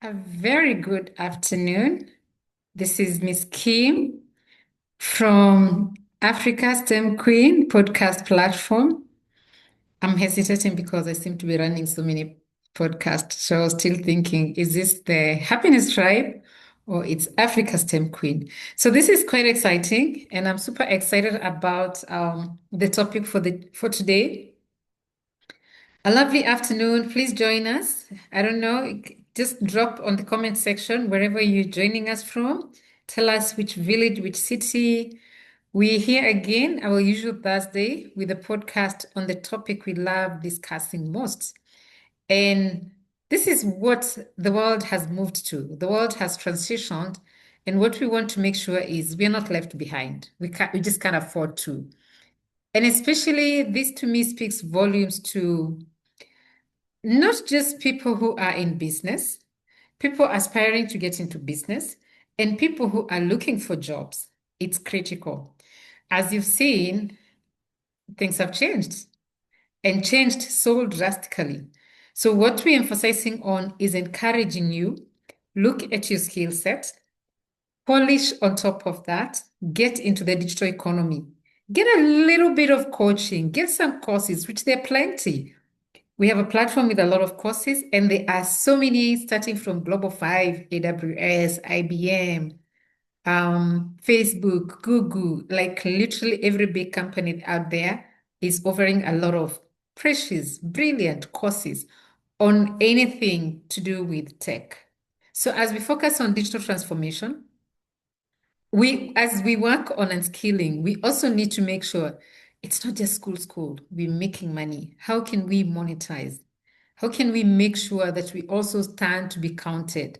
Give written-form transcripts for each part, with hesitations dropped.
A very good afternoon. This is Miss Kim from Africa STEM Queen podcast platform. I'm hesitating because I seem to be running so many podcasts. So I was still thinking, is this the Happiness Tribe or it's Africa STEM Queen? So this is quite exciting, and I'm super excited about the topic for today. A lovely afternoon. Please join us. I don't know, just drop on the comment section wherever you're joining us from. Tell us which village, which city. We're here again, our usual Thursday, with a podcast on the topic we love discussing most. And this is what the world has moved to. The world has transitioned. And what we want to make sure is we're not left behind. We just can't afford to. And especially this to me speaks volumes to not just people who are in business, people aspiring to get into business, and people who are looking for jobs. It's critical. As you've seen, things have changed and changed so drastically. So, what we're emphasizing on is encouraging you look at your skill set, polish on top of that, get into the digital economy, get a little bit of coaching, get some courses, which there are plenty. We have a platform with a lot of courses, and there are so many starting from Global 5, AWS, IBM, Facebook, Google, like literally every big company out there is offering a lot of precious, brilliant courses on anything to do with tech. So as we focus on digital transformation, as we work on unskilling, we also need to make sure it's not just school. We're making money. How can we monetize? How can we make sure that we also stand to be counted?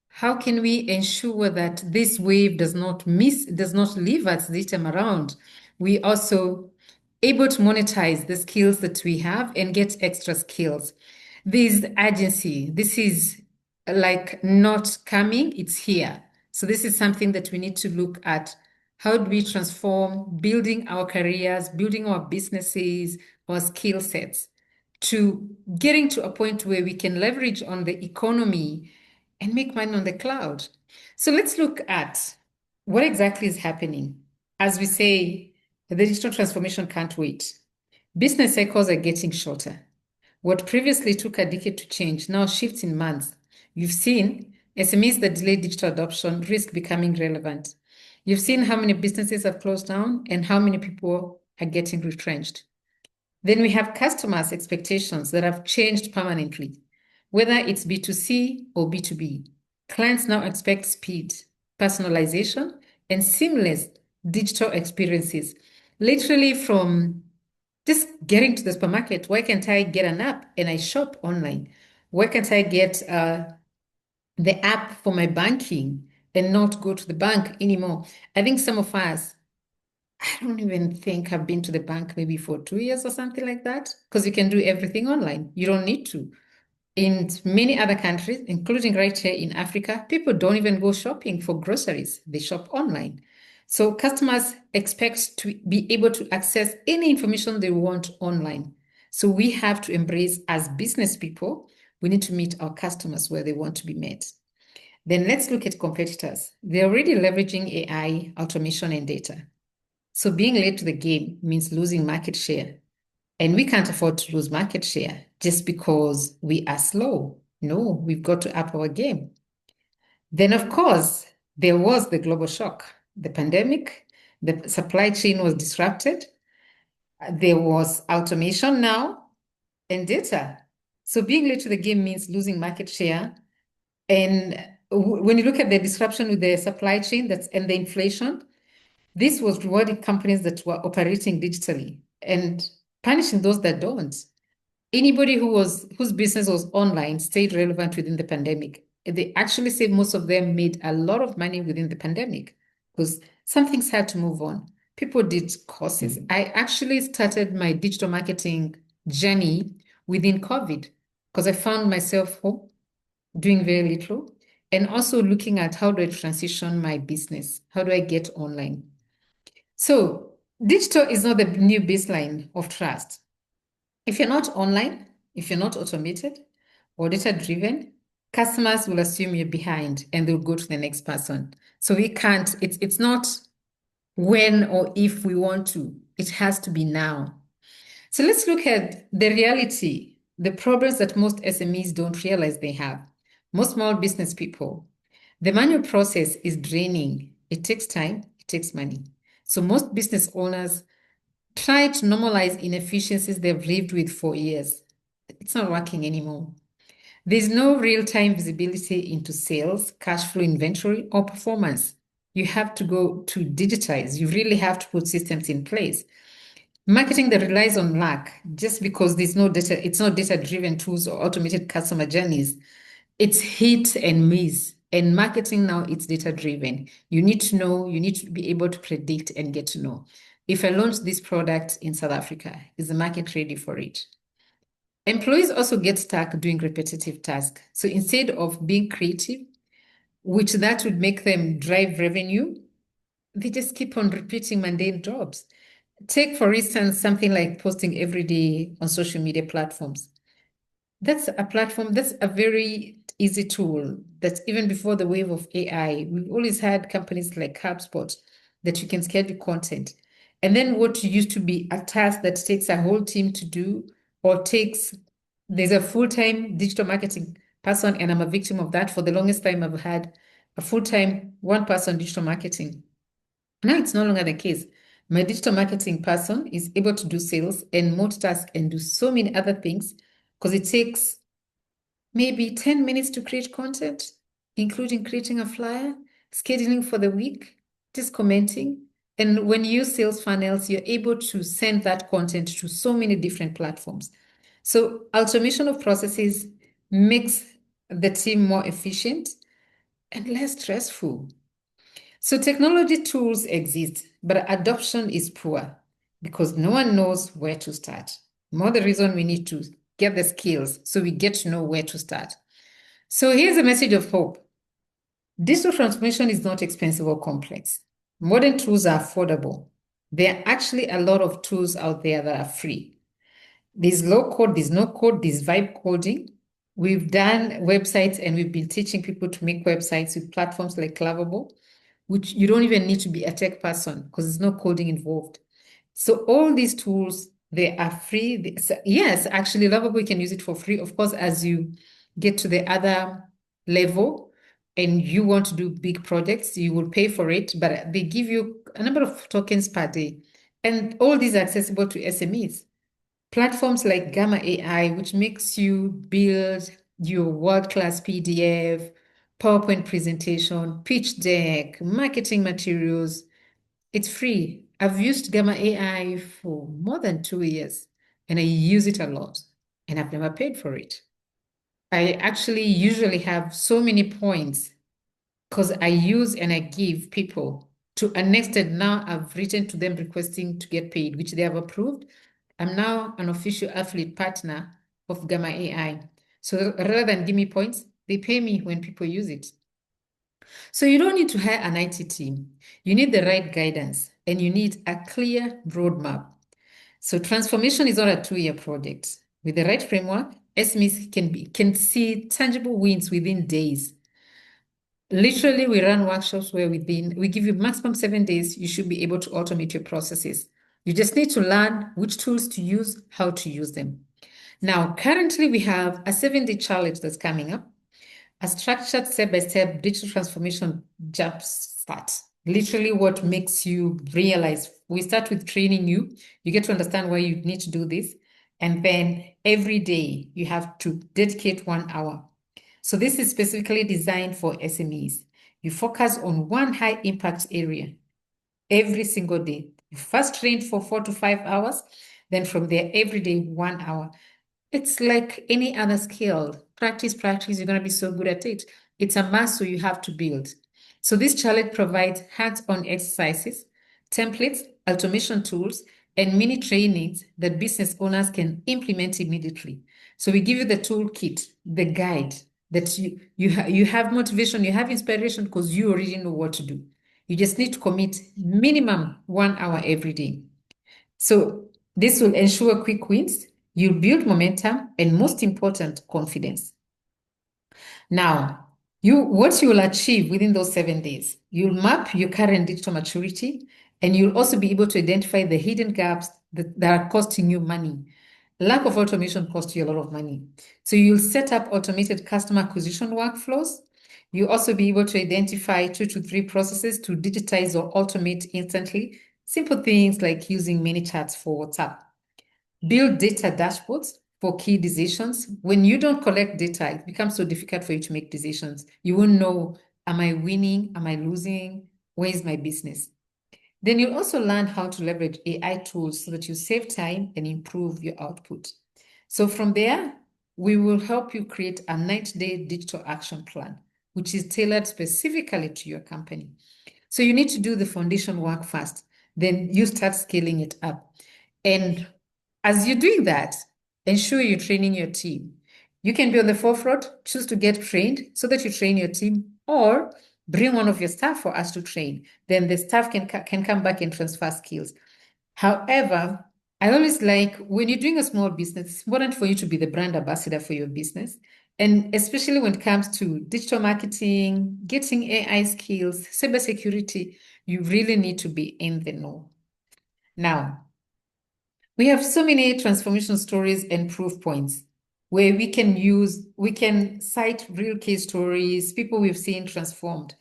How can we ensure that this wave does not leave us this time around? We also able to monetize the skills that we have and get extra skills. This agency, this is like not coming, it's here. So this is something that we need to look at. How do we transform building our careers, building our businesses, our skill sets to getting to a point where we can leverage on the economy and make money on the cloud. So let's look at what exactly is happening. As we say, the digital transformation can't wait. Business cycles are getting shorter. What previously took a decade to change now shifts in months. You've seen SMEs that delay digital adoption risk becoming relevant. You've seen how many businesses have closed down and how many people are getting retrenched. Then we have customers' expectations that have changed permanently, whether it's B2C or B2B. Clients now expect speed, personalization, and seamless digital experiences. Literally from just getting to the supermarket, why can't I get an app and I shop online? Why can't I get the app for my banking and not go to the bank anymore? I think some of us, I don't even think I've been to the bank maybe for 2 years or something like that, because you can do everything online. You don't need to. In many other countries, including right here in Africa, people don't even go shopping for groceries. They shop online. So customers expect to be able to access any information they want online. So we have to embrace, as business people, we need to meet our customers where they want to be met. Then let's look at competitors. They're already leveraging AI, automation, and data. So being late to the game means losing market share. And we can't afford to lose market share just because we are slow. No, we've got to up our game. Then, of course, there was the global shock, the pandemic, the supply chain was disrupted. There was automation now and data. So being late to the game means losing market share. And when you look at the disruption with the supply chain and the inflation, this was rewarding companies that were operating digitally and punishing those that don't. Anybody whose business was online stayed relevant within the pandemic. They actually say most of them made a lot of money within the pandemic because some things had to move on. People did courses. I actually started my digital marketing journey within COVID because I found myself home doing very little and also looking at how do I transition my business? How do I get online? So digital is not the new baseline of trust. If you're not online, if you're not automated or data driven, customers will assume you're behind and they'll go to the next person. So we can't, it's not when or if we want to, it has to be now. So let's look at the reality, the problems that most SMEs don't realize they have. Most small business people, the manual process is draining. It takes time, it takes money. So most business owners try to normalize inefficiencies they've lived with for years. It's not working anymore. There's no real-time visibility into sales, cash flow, inventory, or performance. You have to go to digitize. You really have to put systems in place. Marketing that relies on luck, just because there's no data, it's not data-driven tools or automated customer journeys. It's hit and miss. And marketing now, it's data-driven. You need to know, you need to be able to predict and get to know. If I launch this product in South Africa, is the market ready for it? Employees also get stuck doing repetitive tasks. So instead of being creative, which that would make them drive revenue, they just keep on repeating mundane jobs. Take, for instance, something like posting every day on social media platforms. That's a platform, that's a very easy tool that even before the wave of AI, we've always had companies like HubSpot that you can schedule content. And then what used to be a task that takes a whole team to do, or there's a full-time digital marketing person, and I'm a victim of that. For the longest time, I've had a full-time one-person digital marketing. Now it's no longer the case. My digital marketing person is able to do sales and multitask and do so many other things because it takes maybe 10 minutes to create content, including creating a flyer, scheduling for the week, just commenting. And when you use sales funnels, you're able to send that content to so many different platforms. So automation of processes makes the team more efficient and less stressful. So technology tools exist, but adoption is poor because no one knows where to start. More the reason we need to get the skills so we get to know where to start. So here's a message of hope. Digital transformation is not expensive or complex. Modern tools are affordable. There are actually a lot of tools out there that are free. There's low code, there's no code, there's vibe coding. We've done websites and we've been teaching people to make websites with platforms like Clavable, which you don't even need to be a tech person because there's no coding involved. So all these tools, they are free. Yes, actually, Lovable, you can use it for free. Of course, as you get to the other level and you want to do big projects, you will pay for it, but they give you a number of tokens per day. And all these are accessible to SMEs. Platforms like Gamma AI, which makes you build your world-class PDF, PowerPoint presentation, pitch deck, marketing materials. It's free. I've used Gamma AI for more than 2 years and I use it a lot and I've never paid for it. I actually usually have so many points because I use and I give people to a next step. Now I've written to them requesting to get paid, which they have approved. I'm now an official affiliate partner of Gamma AI. So rather than give me points, they pay me when people use it. So you don't need to hire an IT team. You need the right guidance and you need a clear roadmap. So transformation is not a 2-year project. With the right framework, SMEs can see tangible wins within days. Literally, we run workshops where we give you maximum 7 days, you should be able to automate your processes. You just need to learn which tools to use, how to use them. Now, currently we have a 7-day challenge that's coming up, a structured step-by-step digital transformation jump start. Literally what makes you realize, we start with training you, you get to understand why you need to do this. And then every day you have to dedicate 1 hour. So this is specifically designed for SMEs. You focus on one high impact area every single day. You first train for 4 to 5 hours, then from there, every day, 1 hour. It's like any other skill. Practice, practice, you're going to be so good at it. It's a muscle you have to build. So this challenge provides hands-on exercises, templates, automation tools, and mini trainings that business owners can implement immediately. So we give you the toolkit, the guide, that you have motivation, you have inspiration because you already know what to do. You just need to commit minimum 1 hour every day. So this will ensure quick wins, you'll build momentum, and most important, confidence. Now, what you will achieve within those 7 days, you'll map your current digital maturity, and you'll also be able to identify the hidden gaps that are costing you money. Lack of automation costs you a lot of money. So you'll set up automated customer acquisition workflows. You'll also be able to identify 2 to 3 processes to digitize or automate instantly. Simple things like using mini chats for WhatsApp. Build data dashboards for key decisions. When you don't collect data, it becomes so difficult for you to make decisions. You won't know, am I winning? Am I losing? Where is my business? Then you'll also learn how to leverage AI tools so that you save time and improve your output. So from there, we will help you create a 90-day digital action plan, which is tailored specifically to your company. So you need to do the foundation work first, then you start scaling it up. And as you're doing that, ensure you're training your team. You can be on the forefront, choose to get trained so that you train your team, or bring one of your staff for us to train. Then the staff can come back and transfer skills. However, I always like when you're doing a small business, it's important for you to be the brand ambassador for your business. And especially when it comes to digital marketing, getting AI skills, cybersecurity, you really need to be in the know. Now, we have so many transformation stories and proof points where we can cite real case stories, people we've seen transformed.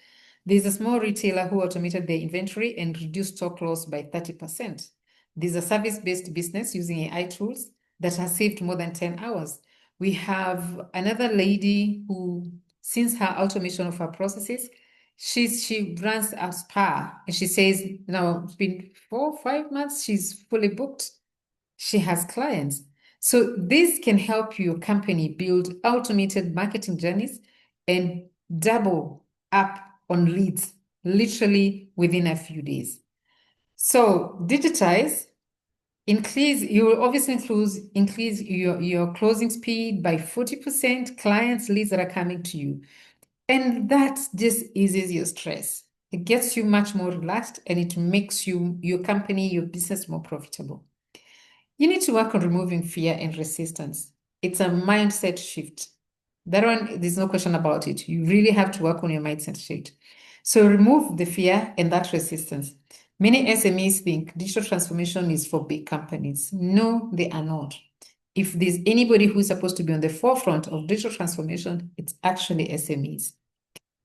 There's a small retailer who automated their inventory and reduced stock loss by 30%. There's a service-based business using AI tools that has saved more than 10 hours. We have another lady who, since her automation of her processes, she runs a spa and she says now it's been 4 or 5 months, she's fully booked. She has clients. So this can help your company build automated marketing journeys and double up on leads literally within a few days. So digitize, you will obviously increase your closing speed by 40%, clients, leads that are coming to you. And that just eases your stress. It gets you much more relaxed and it makes your company, your business more profitable. You need to work on removing fear and resistance. It's a mindset shift. That one, there's no question about it. You really have to work on your mindset shift. So remove the fear and that resistance. Many SMEs think digital transformation is for big companies. No, they are not. If there's anybody who's supposed to be on the forefront of digital transformation, it's actually SMEs.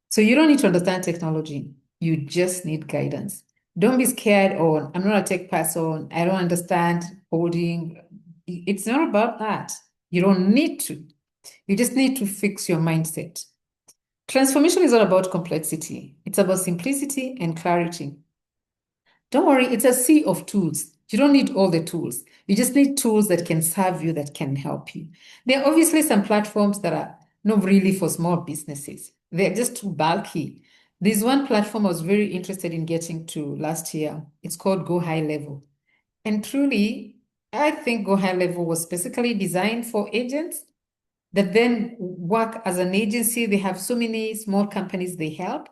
So you don't need to understand technology. You just need guidance. Don't be scared or I'm not a tech person. I don't understand coding. It's not about that. You don't need to. You just need to fix your mindset. Transformation is all about complexity. It's about simplicity and clarity. Don't worry, it's a sea of tools. You don't need all the tools. You just need tools that can serve you, that can help you. There are obviously some platforms that are not really for small businesses. They're just too bulky. There's one platform I was very interested in getting to last year. It's called Go High Level. And truly, I think Go High Level was specifically designed for agents that then work as an agency. They have so many small companies they help.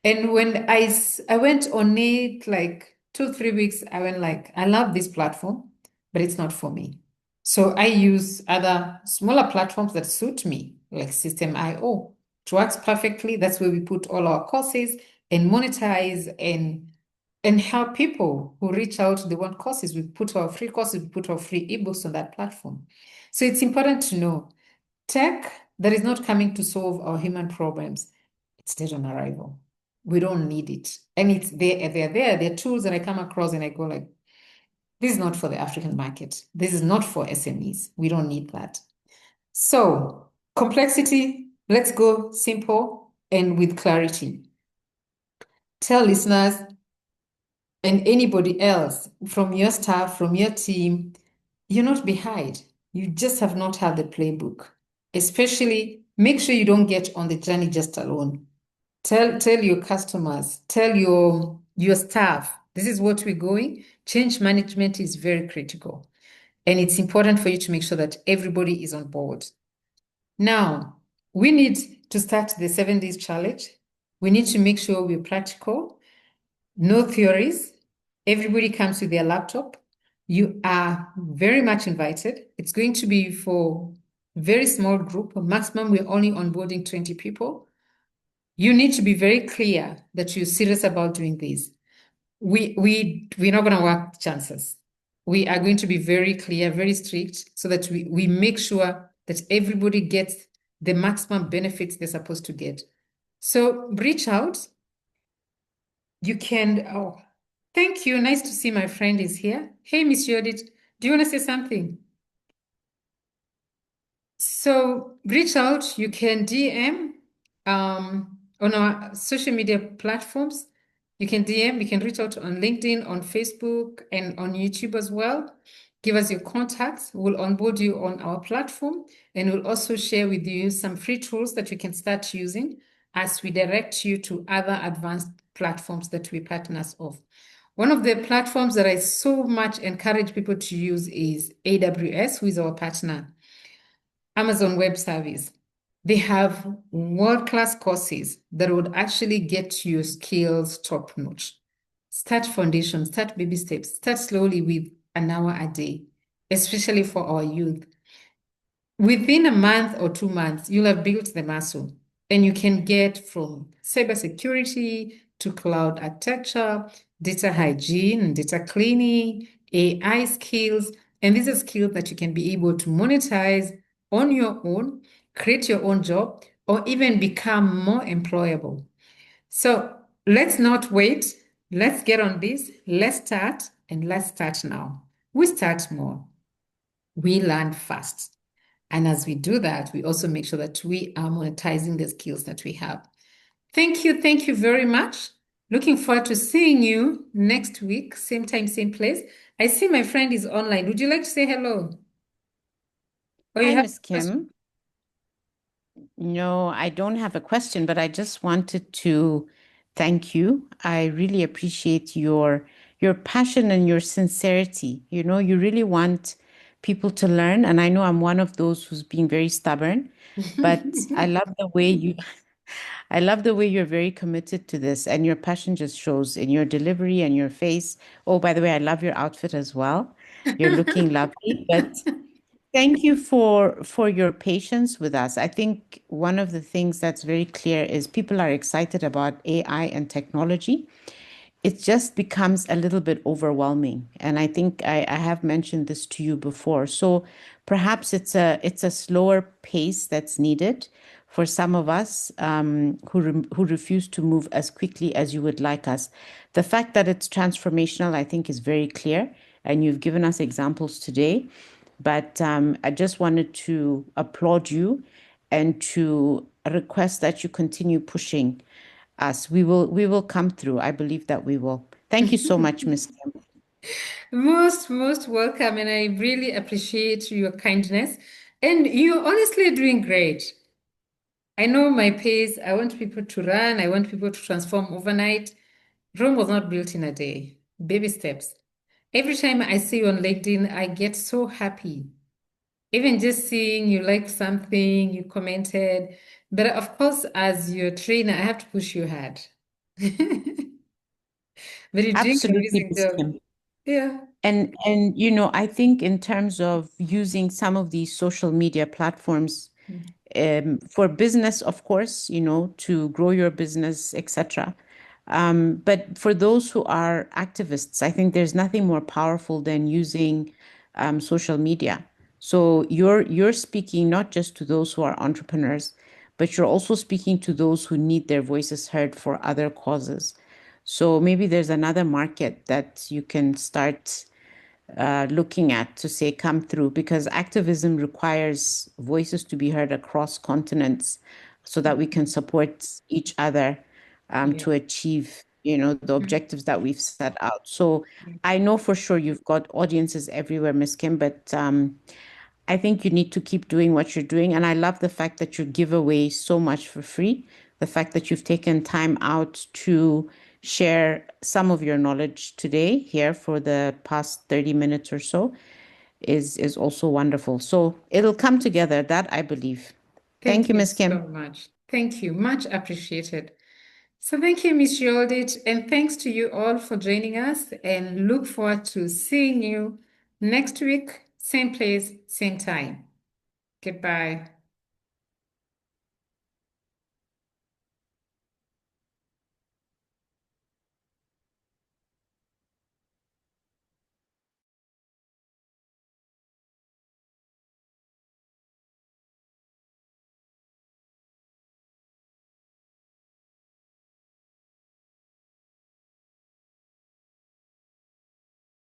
And when I went on it like 2 3 weeks, I went like, I love this platform, but it's not for me. So I use other smaller platforms that suit me, like System.io. It works perfectly. That's where we put all our courses and monetize and help people who reach out. They want courses. We put our free courses, we put our free ebooks on that platform. So it's important to know tech that is not coming to solve our human problems, it's dead on arrival. We don't need it. And it's there, they're there. They're tools that I come across and I go like, this is not for the African market. This is not for SMEs. We don't need that. So complexity, let's go simple and with clarity. Tell listeners and anybody else from your staff, from your team, you're not behind. You just have not had the playbook. Especially make sure you don't get on the journey just alone. Tell your customers, tell your staff, this is what we're going. Change management is very critical. And it's important for you to make sure that everybody is on board. Now, we need to start the 7 days challenge. We need to make sure we're practical, no theories. Everybody comes with their laptop. You are very much invited. It's going to be for very small group. Maximum, we're only onboarding 20 people. You need to be very clear that you're serious about doing this. We're not going to work chances. We are going to be very clear, very strict, so that we make sure that everybody gets the maximum benefits they're supposed to get. So reach out. You can, oh, thank you. Nice to see my friend is here. Hey, Miss Judith, do you want to say something? So reach out. You can DM on our social media platforms. You can DM, you can reach out on LinkedIn, on Facebook, and on YouTube as well. Give us your contacts. We'll onboard you on our platform, and we'll also share with you some free tools that you can start using as we direct you to other advanced platforms that we partners of. One of the platforms that I so much encourage people to use is AWS, who is our partner. Amazon Web Service. They have world-class courses that would actually get your skills top notch. Start foundation, start baby steps, start slowly with an hour a day, especially for our youth. Within a month or 2 months, you'll have built the muscle, and you can get from cybersecurity to cloud architecture, data hygiene and data cleaning, AI skills. And these are skills that you can be able to monetize on your own, create your own job, or even become more employable. So let's not wait. Let's get on this. Let's start, and let's start now. We start more. We learn fast. And as we do that, we also make sure that we are monetizing the skills that we have. Thank you. Thank you very much. Looking forward to seeing you next week, same time, same place. I see my friend is online. Would you like to say hello? Or you Hi, have Miss a question? Kim. No, I don't have a question, but I just wanted to thank you. I really appreciate your passion and your sincerity. You know, you really want people to learn, and I know I'm one of those who's being very stubborn, but I love the way you I love the way you're very committed to this, and your passion just shows in your delivery and your face. Oh, by the way, I love your outfit as well. You're looking lovely, but thank you for your patience with us. I think one of the things that's very clear is people are excited about AI and technology. It just becomes a little bit overwhelming. And I think I have mentioned this to you before. So perhaps it's a slower pace that's needed for some of us who refuse to move as quickly as you would like us. The fact that it's transformational, I think, is very clear. And you've given us examples today. But I just wanted to applaud you and to request that you continue pushing us. We will come through. I believe that we will. Thank you so much, Miss Kim. Most welcome. And I really appreciate your kindness. And you're honestly doing great. I know my pace. I want people to run. I want people to transform overnight. Rome was not built in a day. Baby steps. Every time I see you on LinkedIn, I get so happy. Even just seeing you like something, you commented. But of course, as your trainer, I have to push you hard. But you're doing an Absolutely, amazing Miss job. Kim. Yeah. And I think in terms of using some of these social media platforms for business, of course, to grow your business, etc. But for those who are activists, I think there's nothing more powerful than using social media. So you're speaking not just to those who are entrepreneurs, but you're also speaking to those who need their voices heard for other causes. So maybe there's another market that you can start looking at to say come through, because activism requires voices to be heard across continents so that we can support each other Yeah. to achieve the objectives that we've set out. So Yeah. I know for sure you've got audiences everywhere, Miss Kim, but I think you need to keep doing what you're doing. And I love the fact that you give away so much for free. The fact that you've taken time out to share some of your knowledge today here for the past 30 minutes or so is also wonderful. So it'll come together, that I believe. Thank Thank you, you Miss so Kim. much. Thank you. Much appreciated. So thank you, Miss Yoldit, and thanks to you all for joining us, and look forward to seeing you next week, same place, same time. Goodbye.